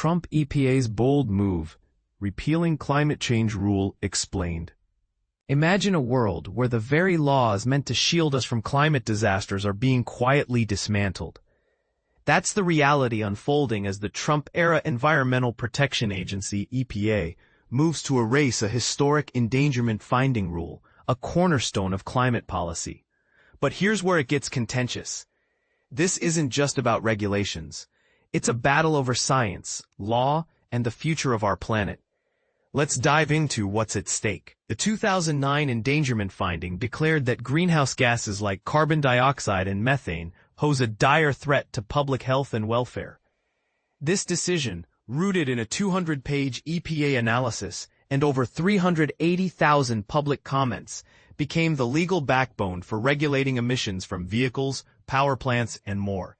Trump EPA's bold move, repealing climate change rule, explained. Imagine a world where the very laws meant to shield us from climate disasters are being quietly dismantled. That's the reality unfolding as the Trump-era Environmental Protection Agency, EPA, moves to erase a historic endangerment finding rule, a cornerstone of climate policy. But here's where it gets contentious. This isn't just about regulations. It's a battle over science, law, and the future of our planet. Let's dive into what's at stake. The 2009 endangerment finding declared that greenhouse gases like carbon dioxide and methane pose a dire threat to public health and welfare. This decision, rooted in a 200-page EPA analysis and over 380,000 public comments, became the legal backbone for regulating emissions from vehicles, power plants, and more.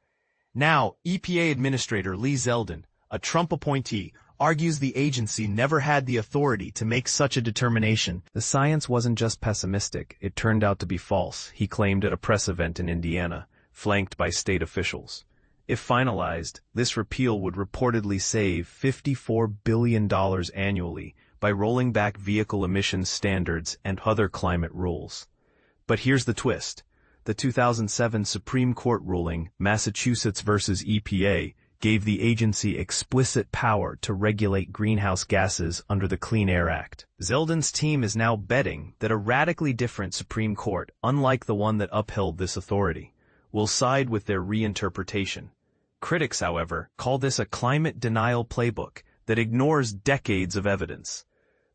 Now, EPA Administrator Lee Zeldin, a Trump appointee, argues the agency never had the authority to make such a determination. The science wasn't just pessimistic, it turned out to be false, he claimed at a press event in Indiana, flanked by state officials. If finalized, this repeal would reportedly save $54 billion annually by rolling back vehicle emissions standards and other climate rules. But here's the twist. The 2007 Supreme Court ruling, Massachusetts versus EPA, gave the agency explicit power to regulate greenhouse gases under the Clean Air Act. Zeldin's team is now betting that a radically different Supreme Court, unlike the one that upheld this authority, will side with their reinterpretation. Critics, however, call this a climate denial playbook that ignores decades of evidence.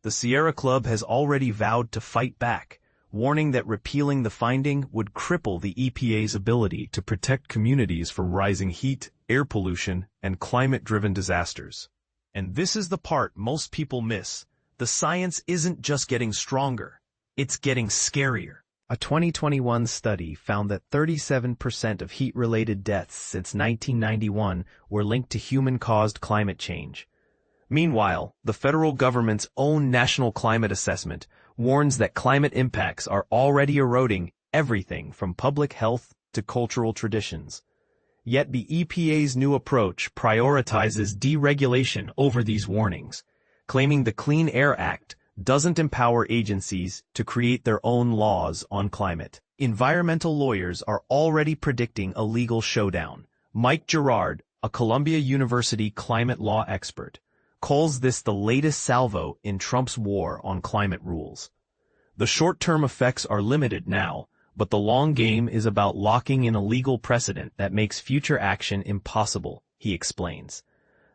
The Sierra Club has already vowed to fight back, warning that repealing the finding would cripple the EPA's ability to protect communities from rising heat, air pollution, and climate-driven disasters. And this is the part most people miss. The science isn't just getting stronger, it's getting scarier. A 2021 study found that 37% of heat-related deaths since 1991 were linked to human-caused climate change. Meanwhile, the federal government's own National Climate Assessment warns that climate impacts are already eroding everything from public health to cultural traditions. Yet the EPA's new approach prioritizes deregulation over these warnings, claiming the Clean Air Act doesn't empower agencies to create their own laws on climate. Environmental lawyers are already predicting a legal showdown. Mike Girard, a Columbia University climate law expert, calls this the latest salvo in Trump's war on climate rules. The short-term effects are limited now, but the long game is about locking in a legal precedent that makes future action impossible, he explains.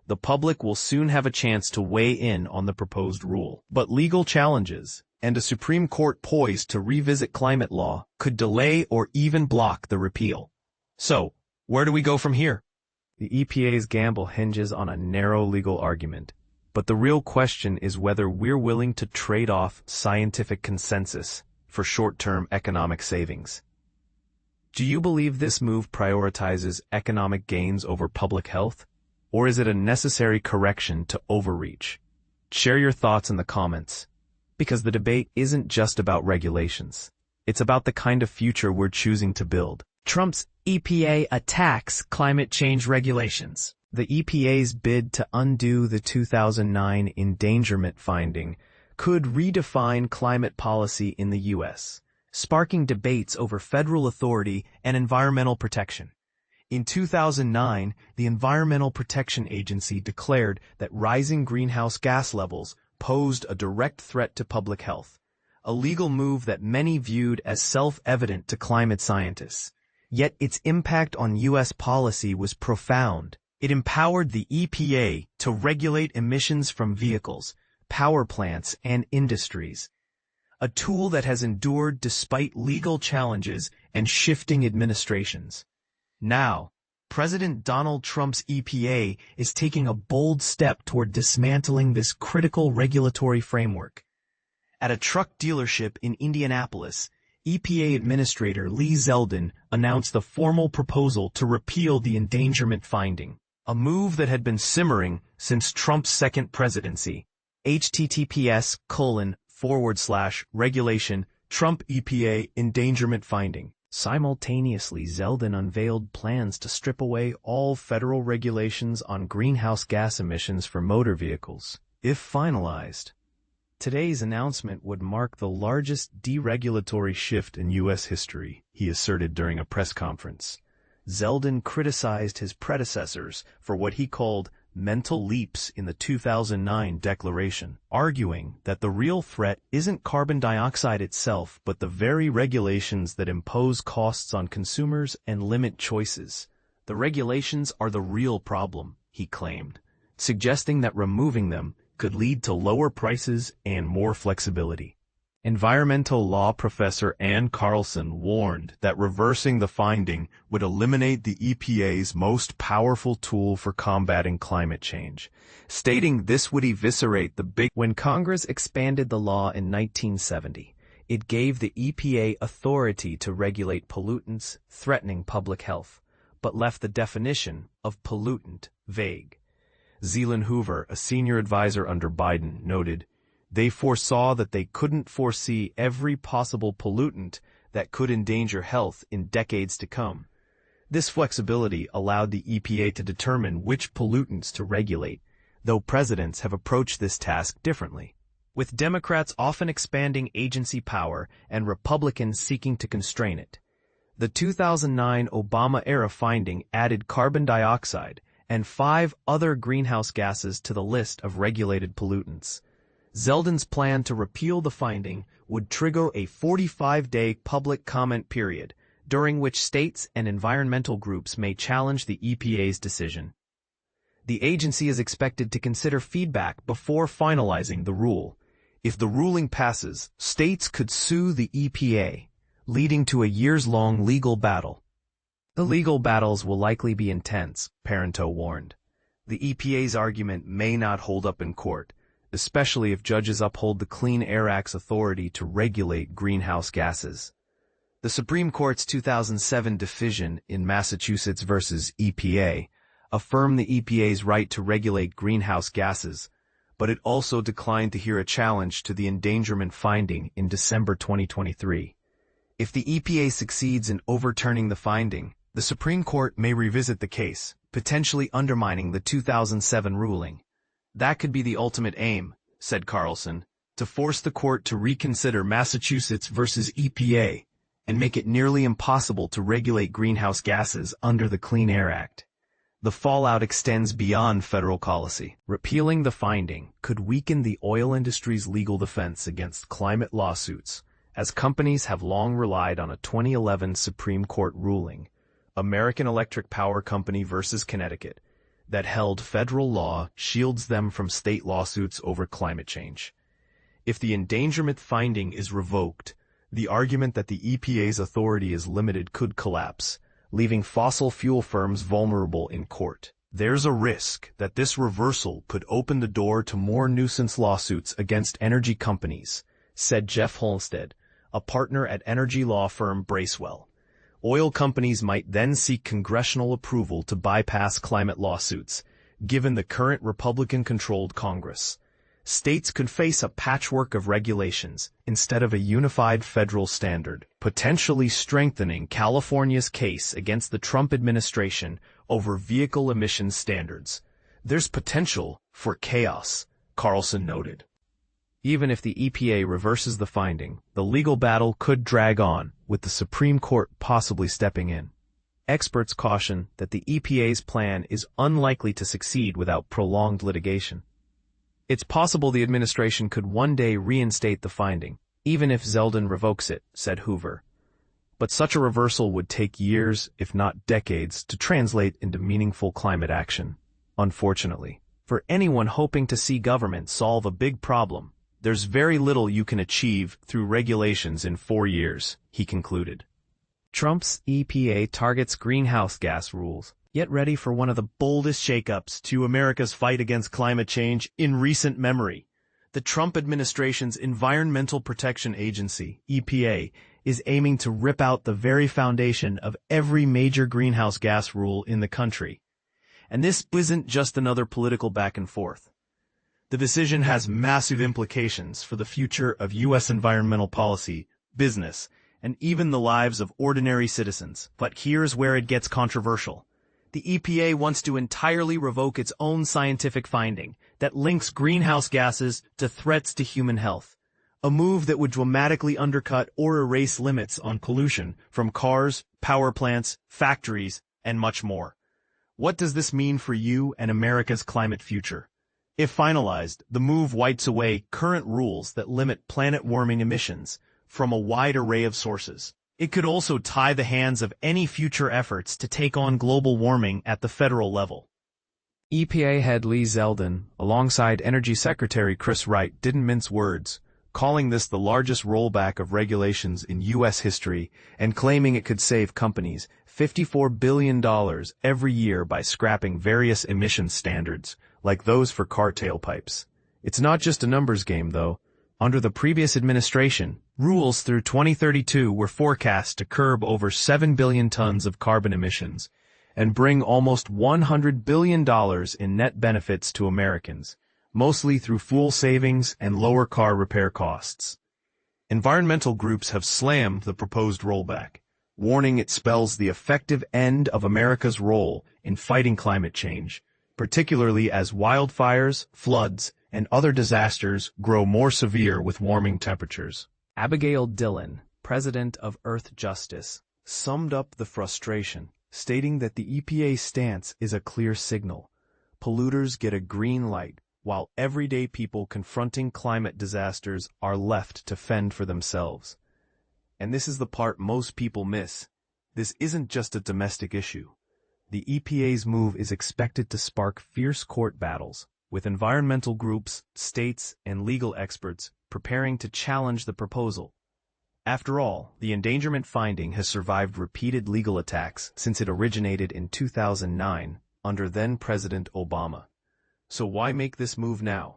The public will soon have a chance to weigh in on the proposed rule. But legal challenges, and a Supreme Court poised to revisit climate law, could delay or even block the repeal. So, where do we go from here? The EPA's gamble hinges on a narrow legal argument, but the real question is whether we're willing to trade off scientific consensus for short-term economic savings. Do you believe this move prioritizes economic gains over public health? Or is it a necessary correction to overreach? Share your thoughts in the comments, because the debate isn't just about regulations. It's about the kind of future we're choosing to build. Trump's EPA attacks climate change regulations. The EPA's bid to undo the 2009 endangerment finding could redefine climate policy in the U.S., sparking debates over federal authority and environmental protection. In 2009, the Environmental Protection Agency declared that rising greenhouse gas levels posed a direct threat to public health, a legal move that many viewed as self-evident to climate scientists. Yet its impact on U.S. policy was profound. It empowered the EPA to regulate emissions from vehicles, power plants, and industries, a tool that has endured despite legal challenges and shifting administrations. Now, President Donald Trump's EPA is taking a bold step toward dismantling this critical regulatory framework. At a truck dealership in Indianapolis, EPA Administrator Lee Zeldin announced the formal proposal to repeal the endangerment finding, a move that had been simmering since Trump's second presidency. https://regulation Trump EPA endangerment finding. Simultaneously, Zeldin unveiled plans to strip away all federal regulations on greenhouse gas emissions for motor vehicles, if finalized. Today's announcement would mark the largest deregulatory shift in U.S. history, he asserted during a press conference. Zeldin criticized his predecessors for what he called mental leaps in the 2009 declaration, arguing that the real threat isn't carbon dioxide itself but the very regulations that impose costs on consumers and limit choices. The regulations are the real problem, he claimed, suggesting that removing them could lead to lower prices and more flexibility. Environmental law professor Ann Carlson warned that reversing the finding would eliminate the EPA's most powerful tool for combating climate change, stating this would eviscerate the big. When Congress expanded the law in 1970, it gave the EPA authority to regulate pollutants threatening public health, but left the definition of pollutant vague. Zeldin Hoover, a senior advisor under Biden, noted, "They foresaw that they couldn't foresee every possible pollutant that could endanger health in decades to come." This flexibility allowed the EPA to determine which pollutants to regulate, though presidents have approached this task differently, with Democrats often expanding agency power and Republicans seeking to constrain it. The 2009 Obama-era finding added carbon dioxide and 5 other greenhouse gases to the list of regulated pollutants. Zeldin's plan to repeal the finding would trigger a 45-day public comment period, during which states and environmental groups may challenge the EPA's decision. The agency is expected to consider feedback before finalizing the rule. If the ruling passes, states could sue the EPA, leading to a years-long legal battle. The legal battles will likely be intense, Parento warned. The EPA's argument may not hold up in court, especially if judges uphold the Clean Air Act's authority to regulate greenhouse gases. The Supreme Court's 2007 decision in Massachusetts versus EPA affirmed the EPA's right to regulate greenhouse gases, but it also declined to hear a challenge to the endangerment finding in December 2023. If the EPA succeeds in overturning the finding, the Supreme Court may revisit the case, potentially undermining the 2007 ruling. That could be the ultimate aim, said Carlson, to force the court to reconsider Massachusetts versus EPA and make it nearly impossible to regulate greenhouse gases under the Clean Air Act. The fallout extends beyond federal policy. Repealing the finding could weaken the oil industry's legal defense against climate lawsuits, as companies have long relied on a 2011 Supreme Court ruling, American Electric Power Company versus Connecticut, that held federal law shields them from state lawsuits over climate change. If the endangerment finding is revoked, the argument that the EPA's authority is limited could collapse, leaving fossil fuel firms vulnerable in court. There's a risk that this reversal could open the door to more nuisance lawsuits against energy companies, said Jeff Holstead, a partner at energy law firm Bracewell. Oil companies might then seek congressional approval to bypass climate lawsuits, given the current Republican-controlled Congress. States could face a patchwork of regulations instead of a unified federal standard, potentially strengthening California's case against the Trump administration over vehicle emissions standards. There's potential for chaos, Carlson noted. Even if the EPA reverses the finding, the legal battle could drag on, with the Supreme Court possibly stepping in. Experts caution that the EPA's plan is unlikely to succeed without prolonged litigation. It's possible the administration could one day reinstate the finding, even if Zeldin revokes it, said Hoover. But such a reversal would take years, if not decades, to translate into meaningful climate action. Unfortunately, for anyone hoping to see government solve a big problem, there's very little you can achieve through regulations in 4 years, he concluded. Trump's EPA targets greenhouse gas rules, yet ready for one of the boldest shakeups to America's fight against climate change in recent memory. The Trump administration's Environmental Protection Agency, EPA, is aiming to rip out the very foundation of every major greenhouse gas rule in the country. And this isn't just another political back and forth. The decision has massive implications for the future of U.S. environmental policy, business, and even the lives of ordinary citizens. But here's where it gets controversial. The EPA wants to entirely revoke its own scientific finding that links greenhouse gases to threats to human health, a move that would dramatically undercut or erase limits on pollution from cars, power plants, factories, and much more. What does this mean for you and America's climate future? If finalized, the move wipes away current rules that limit planet-warming emissions from a wide array of sources. It could also tie the hands of any future efforts to take on global warming at the federal level. EPA head Lee Zeldin, alongside Energy Secretary Chris Wright, didn't mince words, calling this the largest rollback of regulations in U.S. history and claiming it could save companies $54 billion every year by scrapping various emissions standards, like those for car tailpipes. It's not just a numbers game, though. Under the previous administration, rules through 2032 were forecast to curb over 7 billion tons of carbon emissions and bring almost $100 billion in net benefits to Americans, mostly through fuel savings and lower car repair costs. Environmental groups have slammed the proposed rollback, warning it spells the effective end of America's role in fighting climate change, particularly as wildfires, floods, and other disasters grow more severe with warming temperatures. Abigail Dillon, president of Earth Justice, summed up the frustration, stating that the EPA's stance is a clear signal. Polluters get a green light, while everyday people confronting climate disasters are left to fend for themselves. And this is the part most people miss. This isn't just a domestic issue. The EPA's move is expected to spark fierce court battles, with environmental groups, states, and legal experts preparing to challenge the proposal. After all, the endangerment finding has survived repeated legal attacks since it originated in 2009 under then-President Obama. So why make this move now?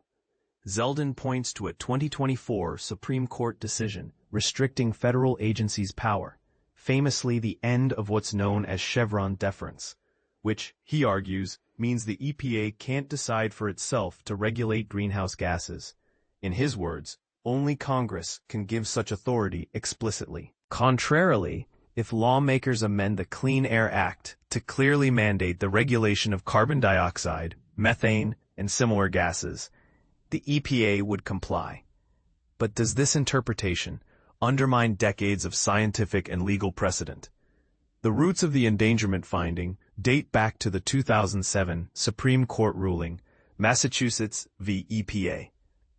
Zeldin points to a 2024 Supreme Court decision restricting federal agencies' power, famously the end of what's known as Chevron deference, which, he argues, means the EPA can't decide for itself to regulate greenhouse gases. In his words, only Congress can give such authority explicitly. Contrarily, if lawmakers amend the Clean Air Act to clearly mandate the regulation of carbon dioxide, methane, and similar gases, the EPA would comply. But does this interpretation undermine decades of scientific and legal precedent? The roots of the endangerment finding date back to the 2007 Supreme Court ruling, Massachusetts v. EPA.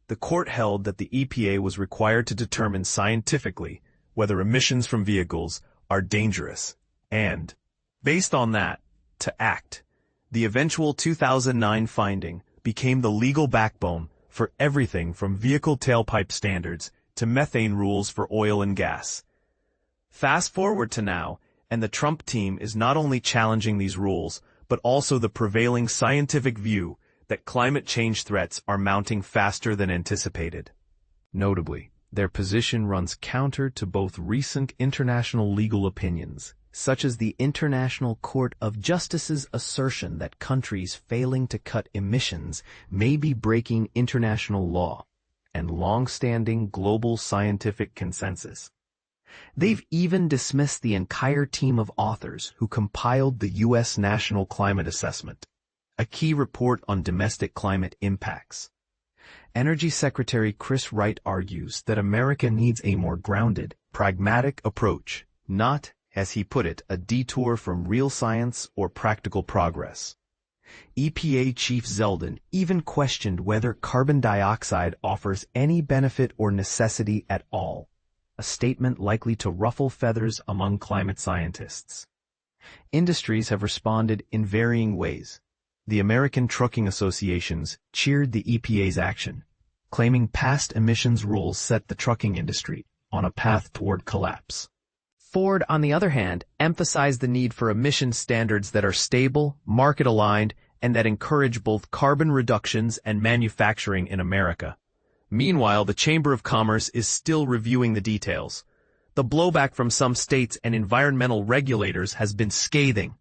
The court held that the EPA was required to determine scientifically whether emissions from vehicles are dangerous and, based on that, to act. The eventual 2009 finding became the legal backbone for everything from vehicle tailpipe standards to methane rules for oil and gas. Fast forward to now, and the Trump team is not only challenging these rules, but also the prevailing scientific view that climate change threats are mounting faster than anticipated. Notably, their position runs counter to both recent international legal opinions, such as the International Court of Justice's assertion that countries failing to cut emissions may be breaking international law and long-standing global scientific consensus. They've even dismissed the entire team of authors who compiled the U.S. National Climate Assessment, a key report on domestic climate impacts. Energy Secretary Chris Wright argues that America needs a more grounded, pragmatic approach, not, as he put it, a detour from real science or practical progress. EPA Chief Zeldin even questioned whether carbon dioxide offers any benefit or necessity at all, a statement likely to ruffle feathers among climate scientists. Industries have responded in varying ways. The American Trucking Associations cheered the EPA's action, claiming past emissions rules set the trucking industry on a path toward collapse. Ford, on the other hand, emphasized the need for emissions standards that are stable, market-aligned, and that encourage both carbon reductions and manufacturing in America. Meanwhile, the Chamber of Commerce is still reviewing the details. The blowback from some states and environmental regulators has been scathing.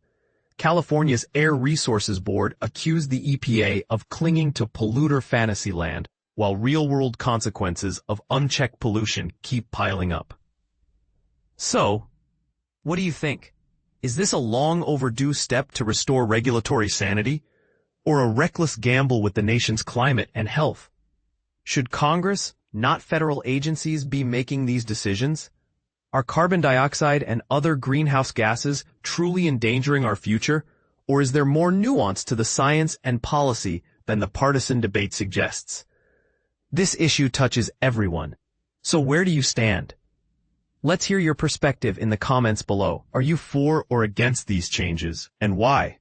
California's Air Resources Board accused the EPA of clinging to polluter fantasy land, while real-world consequences of unchecked pollution keep piling up. So, what do you think? Is this a long overdue step to restore regulatory sanity, or a reckless gamble with the nation's climate and health? Should Congress, not federal agencies, be making these decisions? Are carbon dioxide and other greenhouse gases truly endangering our future, or is there more nuance to the science and policy than the partisan debate suggests? This issue touches everyone. So where do you stand? Let's hear your perspective in the comments below. Are you for or against these changes, and why?